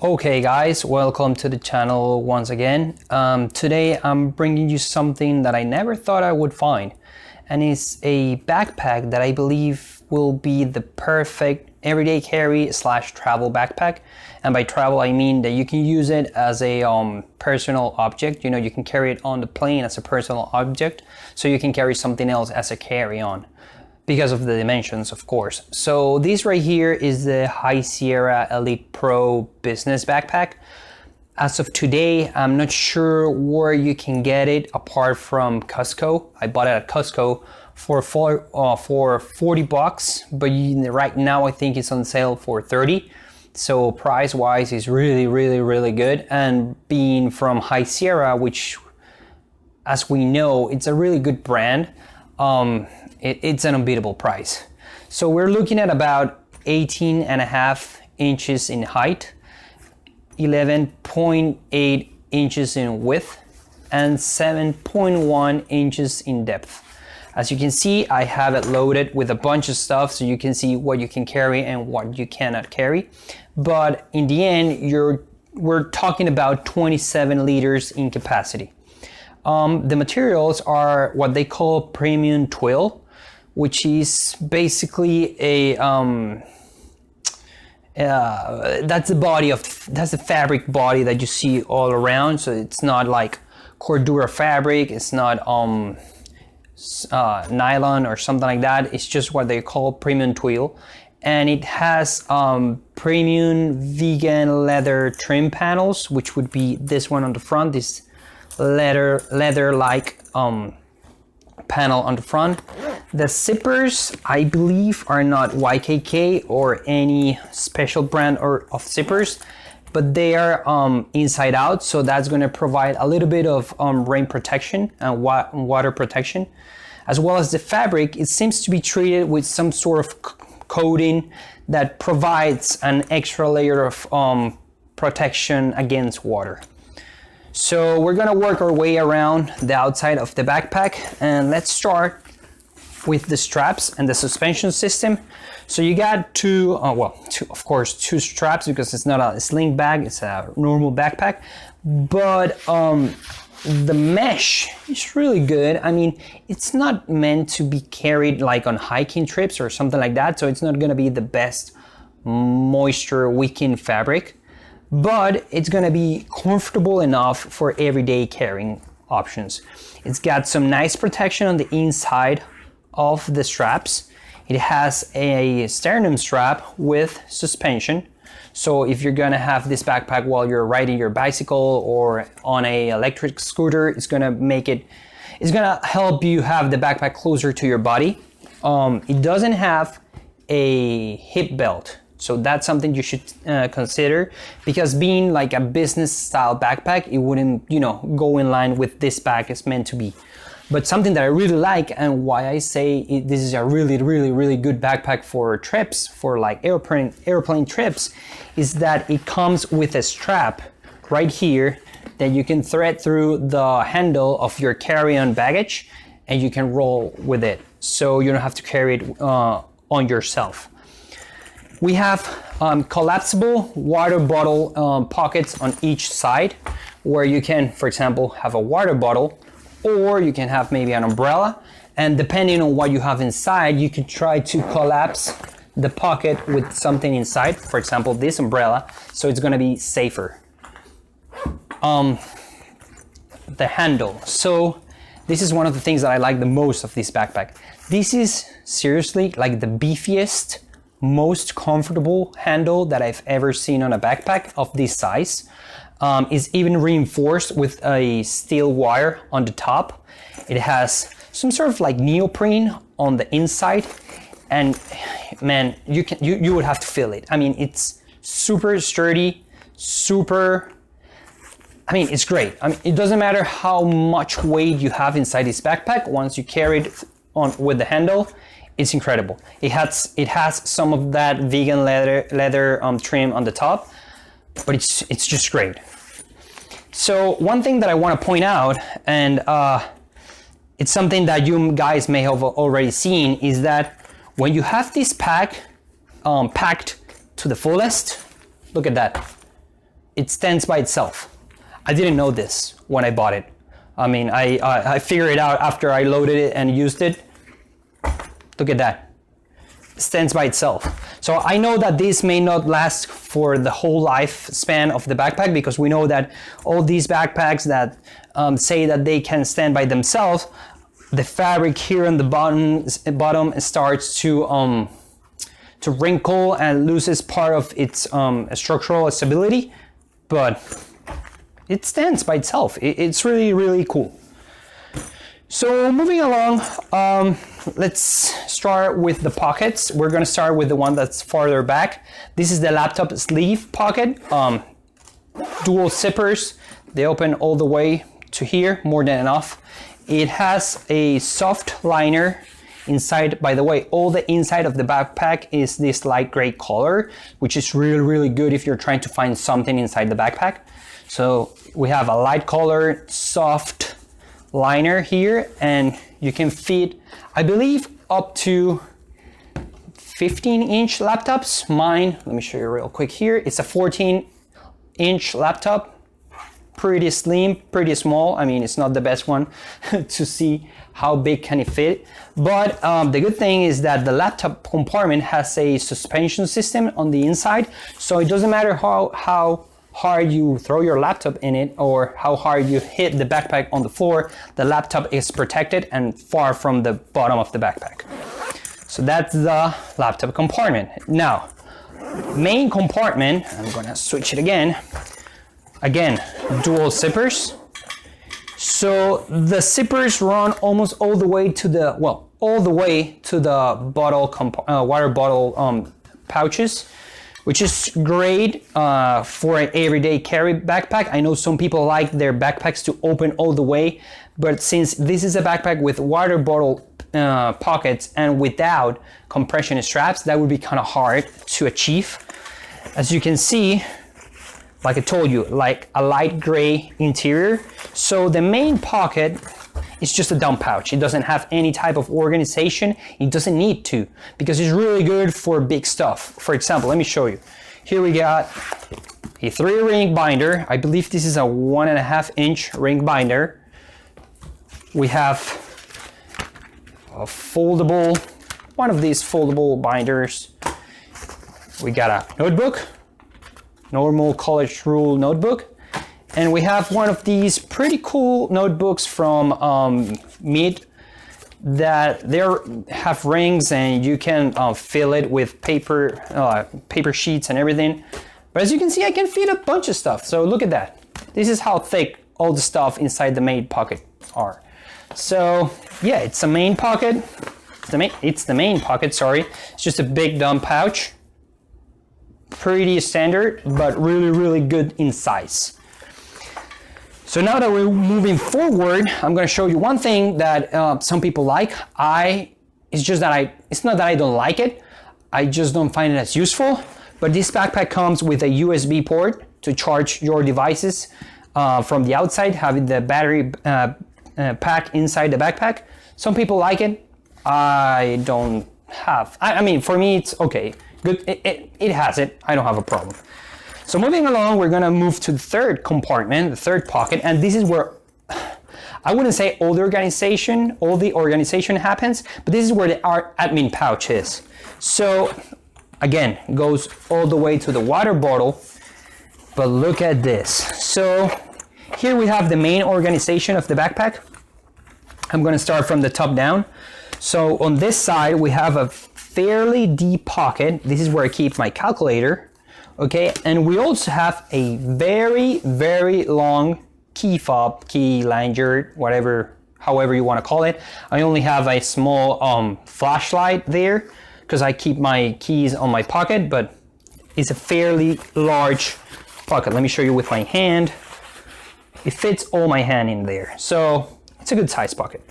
Okay guys, welcome to the channel once again. Today I'm bringing you something that I never thought I would find, and it's a backpack that I believe will be the perfect everyday carry / travel backpack. And by travel I mean that you can use it as a personal object. You know, you can carry it on the plane as a personal object, so you can carry something else as a carry-on, because of the dimensions, of course. So this right here is the High Sierra Elite Pro Business Backpack. As of today, I'm not sure where you can get it apart from Costco. I bought it at Costco for 40 bucks, but right now I think it's on sale for 30. So price-wise, it's really good. And being from High Sierra, which, as we know, it's a really good brand, it's an unbeatable price. So we're looking at about 18.5 inches in height, 11.8 inches in width, and 7.1 inches in depth. As you can see, I have it loaded with a bunch of stuff so you can see what you can carry and what you cannot carry. But in the end, we're talking about 27 liters in capacity. The materials are what they call premium twill, which is basically a that's the fabric body that you see all around. So it's not like Cordura fabric, it's not nylon or something like that. It's just what they call premium twill, and it has premium vegan leather trim panels, which would be this one on the front, this leather like panel on the front. The zippers, I believe, are not YKK or any special brand of zippers, but they are inside out, so that's going to provide a little bit of rain protection and water protection. As well as the fabric, it seems to be treated with some sort of coating that provides an extra layer of protection against water. So we're gonna work our way around the outside of the backpack, and let's start with the straps and the suspension system. So you got two straps, because it's not a sling bag, it's a normal backpack. But the mesh is really good. I mean, it's not meant to be carried like on hiking trips or something like that, so it's not gonna be the best moisture wicking fabric, but it's gonna be comfortable enough for everyday carrying options. It's got some nice protection on the inside of the straps. It has a sternum strap with suspension. So if you're gonna have this backpack while you're riding your bicycle or on a electric scooter, it's gonna help you have the backpack closer to your body. It doesn't have a hip belt, so that's something you should consider, because being like a business style backpack, it wouldn't, go in line with this bag is meant to be. But something that I really like, and why I say this is a really good backpack for trips, for like airplane trips, is that it comes with a strap right here that you can thread through the handle of your carry-on baggage, and you can roll with it, so you don't have to carry it on yourself. We have collapsible water bottle pockets on each side, where you can, for example, have a water bottle, or you can have maybe an umbrella, and depending on what you have inside, you can try to collapse the pocket with something inside, for example, this umbrella, so it's gonna be safer. The handle. So this is one of the things that I like the most of this backpack. This is seriously like the beefiest, most comfortable handle that I've ever seen on a backpack of this size. Is even reinforced with a steel wire on the top. It has some sort of like neoprene on the inside, and man, you would have to feel it. I mean, it's super sturdy, it's great. I mean, it doesn't matter how much weight you have inside this backpack. Once you carry it on with the handle, it's incredible. It has some of that vegan leather trim on the top, but it's just great. So one thing that I want to point out, and it's something that you guys may have already seen, is that when you have this pack packed to the fullest, look at that. it stands by itself. I didn't know this when I bought it. I mean, I figured it out after I loaded it and used it. Look at that. It stands by itself. So I know that this may not last for the whole lifespan of the backpack, because we know that all these backpacks that say that they can stand by themselves, the fabric here on the bottom starts to wrinkle and loses part of its structural stability, but it stands by itself. It's really, really cool. So moving along, let's start with the pockets. We're gonna start with the one that's farther back. This is the laptop sleeve pocket. Dual zippers. They open all the way to here, more than enough. It has a soft liner inside. By the way, all the inside of the backpack is this light gray color, which is really, really good if you're trying to find something inside the backpack. So we have a light color, soft liner here, and you can fit, I believe, up to 15-inch laptops. Mine, let me show you real quick here. It's a 14-inch laptop. Pretty slim, pretty small. I mean, it's not the best one to see how big can it fit. But the good thing is that the laptop compartment has a suspension system on the inside. So it doesn't matter how hard you throw your laptop in it or how hard you hit the backpack on the floor, the laptop is protected and far from the bottom of the backpack. So that's the laptop compartment. Now, main compartment, I'm gonna switch it again. Again, dual zippers. So the zippers run almost all the way to the, well, all the way to the water bottle pouches, which is great for an everyday carry backpack. I know some people like their backpacks to open all the way, but since this is a backpack with water bottle pockets and without compression straps, that would be kind of hard to achieve. As you can see, like I told you, like a light gray interior. So the main pocket is just a dump pouch. It doesn't have any type of organization. It doesn't need to, because it's really good for big stuff. For example, let me show you. Here we got a 3-ring binder. I believe this is a 1.5-inch ring binder. We have a foldable, one of these foldable binders. We got a notebook, normal college rule notebook. And we have one of these pretty cool notebooks from Mead that they have rings and you can fill it with paper sheets and everything. But as you can see, I can fit a bunch of stuff. So look at that. This is how thick all the stuff inside the main pocket are. So yeah, it's a main pocket. It's the main pocket, sorry. It's just a big dumb pouch. Pretty standard, but really, really good in size. So now that we're moving forward, I'm going to show you one thing that some people like. It's not that I don't like it. I just don't find it as useful. But this backpack comes with a USB port to charge your devices from the outside, having the battery pack inside the backpack. Some people like it. I don't have. I mean, for me, it's okay. Good. It has it. I don't have a problem. So moving along, we're gonna move to the third compartment, the third pocket, and this is where I wouldn't say all the organization happens, but this is where the admin pouch is. So again, goes all the way to the water bottle, but look at this. So here we have the main organization of the backpack. I'm gonna start from the top down. So on this side, we have a fairly deep pocket. This is where I keep my calculator. Okay, and we also have a very, very long key fob, key lanyard, however you want to call it. I only have a small flashlight there because I keep my keys on my pocket, but it's a fairly large pocket. Let me show you with my hand. It fits all my hand in there, so it's a good size pocket.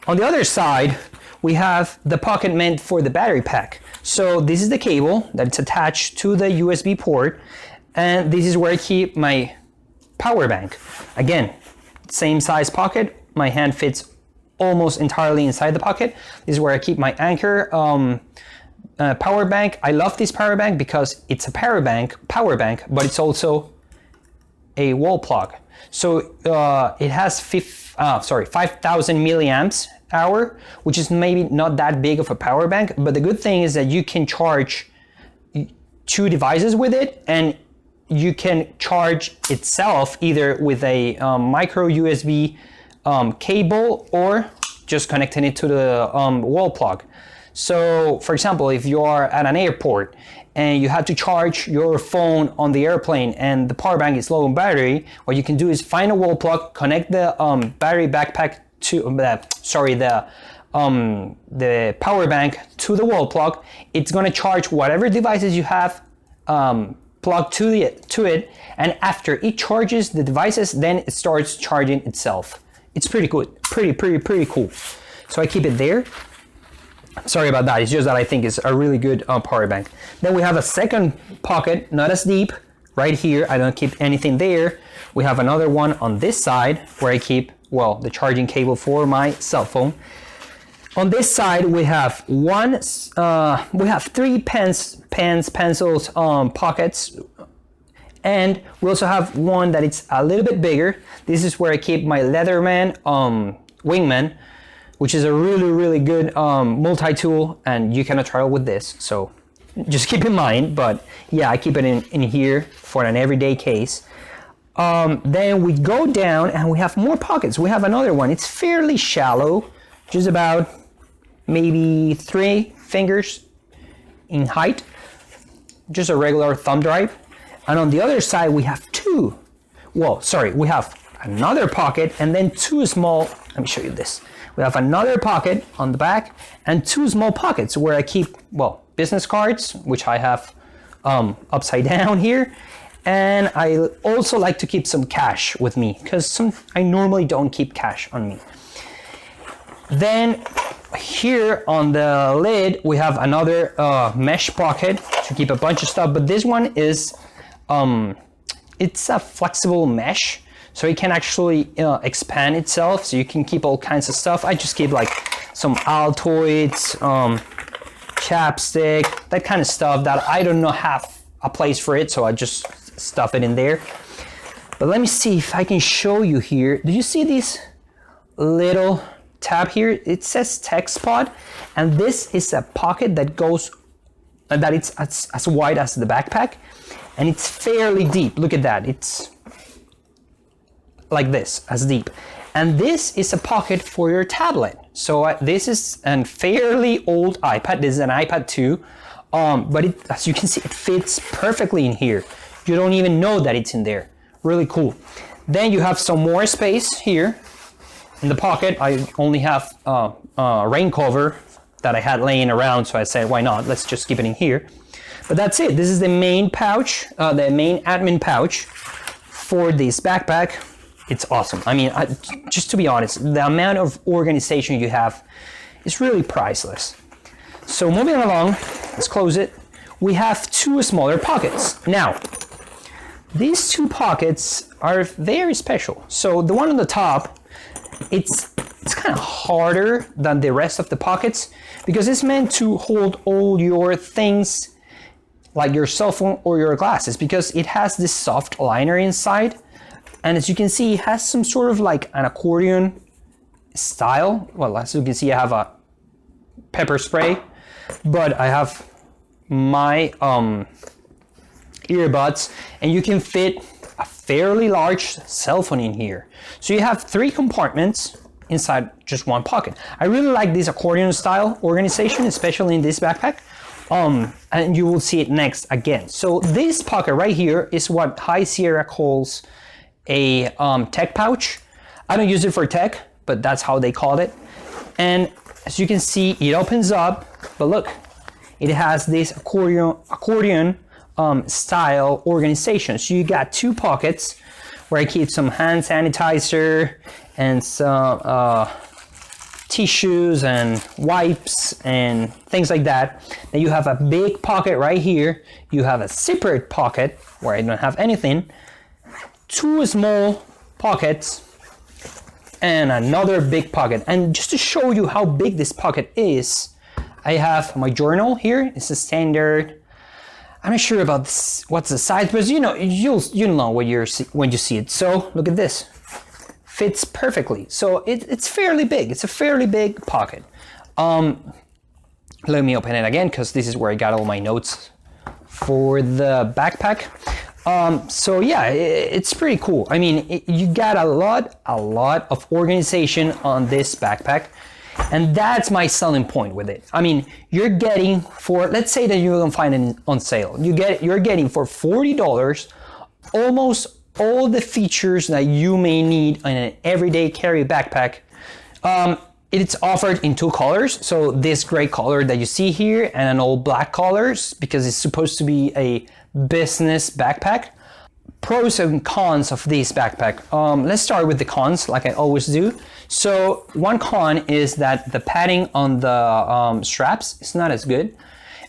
On the other side, we have the pocket meant for the battery pack. So this is the cable that's attached to the USB port, and this is where I keep my power bank. Again, same size pocket. My hand fits almost entirely inside the pocket. This is where I keep my Anker power bank. I love this power bank because it's a power bank, but it's also a wall plug. So it has 5,000 milliamps hour, which is maybe not that big of a power bank, but the good thing is that you can charge 2 devices with it, and you can charge itself either with a micro USB cable or just connecting it to the wall plug. So for example, if you are at an airport and you have to charge your phone on the airplane and the power bank is low on battery, what you can do is find a wall plug, connect the battery backpack to the power bank to the wall plug. It's going to charge whatever devices you have plugged to it, and after it charges the devices, then it starts charging itself. It's pretty good, pretty cool. So I keep it there. Sorry about that, it's just that I think it's a really good power bank. Then we have a second pocket, not as deep, right here. I don't keep anything there. We have another one on this side where I keep, well, the charging cable for my cell phone. On this side we have we have 3 pens, pencils, pockets, and we also have one that it's a little bit bigger. This is where I keep my Leatherman Wingman, which is a really good multi-tool, and you cannot travel with this, so just keep in mind. But yeah, I keep it in here for an everyday case. Then we go down and we have more pockets. We have another one. It's fairly shallow, just about maybe 3 fingers in height, just a regular thumb drive. And on the other side we have 2. Well, sorry, we have another pocket and then 2 small, let me show you this. We have another pocket on the back and 2 small pockets where I keep, well, business cards, which I have upside down here. And I also like to keep some cash with me because I normally don't keep cash on me. Then here on the lid we have another mesh pocket to keep a bunch of stuff, but this one is it's a flexible mesh, so it can actually expand itself, so you can keep all kinds of stuff. I just keep like some Altoids, chapstick, that kind of stuff that I don't know have a place for it, so I just stuff it in there. But let me see if I can show you here. Do you see this little tab here? It says text pod, and this is a pocket that goes, that it's as wide as the backpack, and it's fairly deep. Look at that, it's like this, as deep. And this is a pocket for your tablet. So this is a fairly old iPad. This is an iPad 2, but as you can see, it fits perfectly in here. You don't even know that it's in there. Really cool. Then you have some more space here in the pocket. I only have a rain cover that I had laying around, so I said, why not? Let's just keep it in here. But that's it. This is the main pouch, the main admin pouch for this backpack. It's awesome. I mean, just to be honest, the amount of organization you have is really priceless. So moving along, let's close it. We have 2 smaller pockets. Now, these 2 pockets are very special. So the one on the top, it's kind of harder than the rest of the pockets because it's meant to hold all your things like your cell phone or your glasses, because it has this soft liner inside. And as you can see, it has some sort of like an accordion style. Well, as you can see, I have a pepper spray, but I have my earbuds, and you can fit a fairly large cell phone in here. So you have 3 compartments inside just one pocket. I really like this accordion style organization, especially in this backpack. And you will see it next again. So this pocket right here is what High Sierra calls a tech pouch. I don't use it for tech, but that's how they call it. And as you can see, it opens up, but look, it has this accordion style organization. So you got 2 pockets where I keep some hand sanitizer and some tissues and wipes and things like that. Then you have a big pocket right here. You have a separate pocket where I don't have anything. 2 small pockets and another big pocket. And just to show you how big this pocket is, I have my journal here. It's a standard I'm not sure about this, what's the size, but you know, you'll know when you see it. So look at this, fits perfectly. So it's fairly big. It's a fairly big pocket. Let me open it again because this is where I got all my notes for the backpack. So yeah, it's pretty cool. I mean, you got a lot of organization on this backpack. And that's my selling point with it. I mean, you're getting for, let's say that you're gonna find it on sale. You're getting for $40 almost all the features that you may need in an everyday carry backpack. It's offered in two colors. So this gray color that you see here and an old black colors because it's supposed to be a business backpack. Pros and cons of this backpack. Let's start with the cons like I always do. So one con is that the padding on the straps is not as good.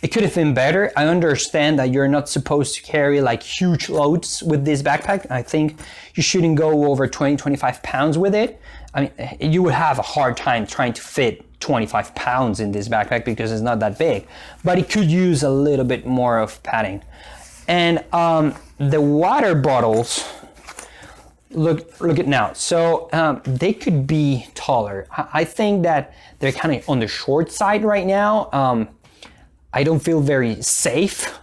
It could have been better. I understand that you're not supposed to carry like huge loads with this backpack. I think you shouldn't go over 20-25 pounds with it. I mean, you would have a hard time trying to fit 25 pounds in this backpack because it's not that big, but it could use a little bit more of padding. And the water bottles, look at now. So they could be taller. I think that they're kind of on the short side right now. I don't feel very safe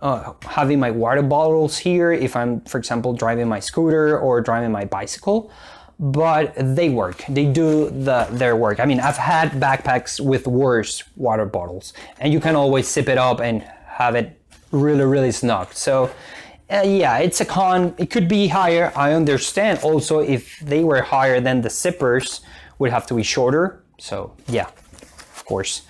having my water bottles here if I'm, for example, driving my scooter or driving my bicycle. But they work. They do their work. I mean, I've had backpacks with worse water bottles, and you can always zip it up and have it really snug. So yeah, it's a con. It could be higher. I understand also if they were higher, then the zippers would have to be shorter. So yeah, of course.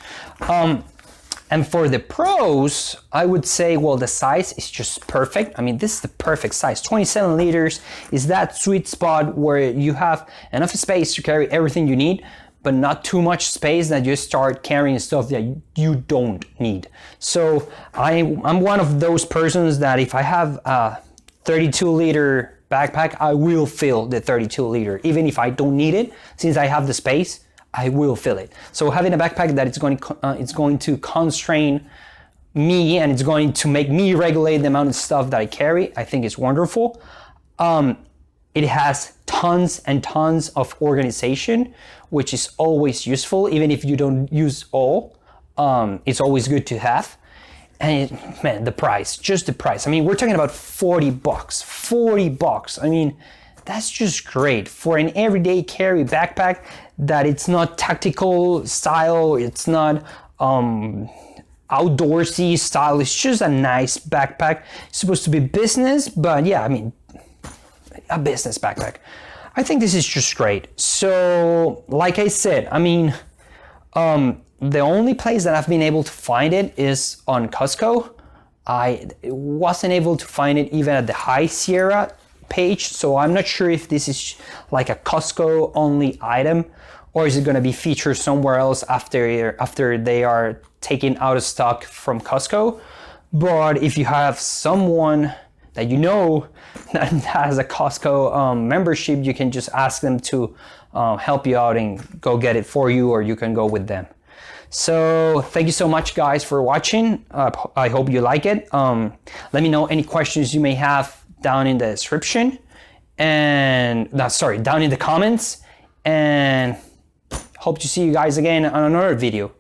And for the pros, I would say, well, the size is just perfect. I mean, this is the perfect size. 27 liters is that sweet spot where you have enough space to carry everything you need, but not too much space that you start carrying stuff that you don't need. So I'm one of those persons that if I have a 32 liter backpack, I will fill the 32 liter, even if I don't need it, since I have the space. I will fill it. So having a backpack that it's going to constrain me and it's going to make me regulate the amount of stuff that I carry, I think is wonderful. It has tons and tons of organization, which is always useful, even if you don't use all. It's always good to have. And man, the price, just the price. I mean, we're talking about $40. $40. I mean, that's just great for an everyday carry backpack that it's not tactical style, it's not outdoorsy style, it's just a nice backpack. It's supposed to be business, but yeah, I mean, a business backpack. I think this is just great. So, like I said, I mean, the only place that I've been able to find it is on Costco. I wasn't able to find it even at the High Sierra page, so I'm not sure if this is like a Costco only item or is it going to be featured somewhere else after they are taken out of stock from Costco. But if you have someone that you know that has a Costco membership, you can just ask them to help you out and go get it for you, or you can go with them. So thank you so much guys for watching. I hope you like it. Let me know any questions you may have down in the description and down in the comments, and hope to see you guys again on another video.